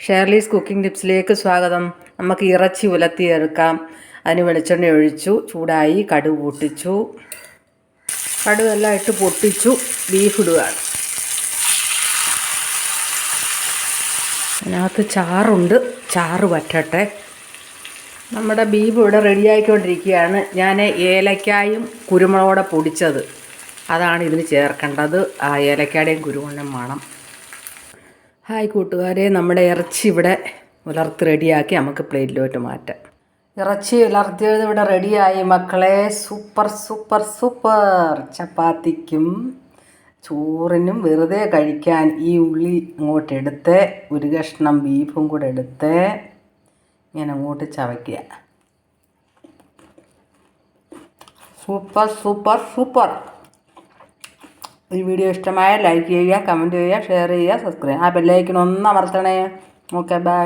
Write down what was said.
Shirley's cooking ടിപ്സിലേക്ക് സ്വാഗതം. നമുക്ക് ഇറച്ചി ഉലർത്തിയെടുക്കാം. അതിന് വെളിച്ചെണ്ണ ഒഴിച്ചു, ചൂടായി, കടുക് പൊട്ടിച്ചു. കടുകെല്ലാം ഇട്ട് പൊട്ടിച്ചു. ബീഫ് ഇടുകയാണ്. അതിനകത്ത് ചാറുണ്ട്, ചാറ് വറ്റട്ടെ. നമ്മുടെ ബീഫ് ഇവിടെ റെഡിയായിക്കൊണ്ടിരിക്കുകയാണ്. ഞാൻ ഏലക്കായും കുരുമുളകോടെ പൊടിച്ചത് അതാണ് ഇതിന് ചേർക്കേണ്ടത്. ആ ഏലക്കായുടെയും കുരുമുളകും വേണം. ഹായ് കൂട്ടുകാരെ, നമ്മുടെ ഇറച്ചി ഇവിടെ ഉലർത്തി റെഡിയാക്കി നമുക്ക് പ്ലേറ്റിലോട്ട് മാറ്റാം. ഇറച്ചി ഉലർത്തിയത് ഇവിടെ റെഡിയായി മക്കളെ. Super super super. ചപ്പാത്തിക്കും ചോറിനും വെറുതെ കഴിക്കാൻ ഈ ഉള്ളി അങ്ങോട്ട് എടുത്ത് ഒരു കഷ്ണം ബീഫും കൂടെ എടുത്ത് ഇങ്ങനെ അങ്ങോട്ട് ചവയ്ക്കുക. Super super super. ഈ വീഡിയോ ഇഷ്ടമായ ലൈക്ക് ചെയ്യുക, കമൻറ്റ് ചെയ്യുക, ഷെയർ ചെയ്യുക, സബ്സ്ക്രൈബ്. ആ ബെല്ലൈക്കൺ ഒന്ന് അമർത്തണേ. Okay, by.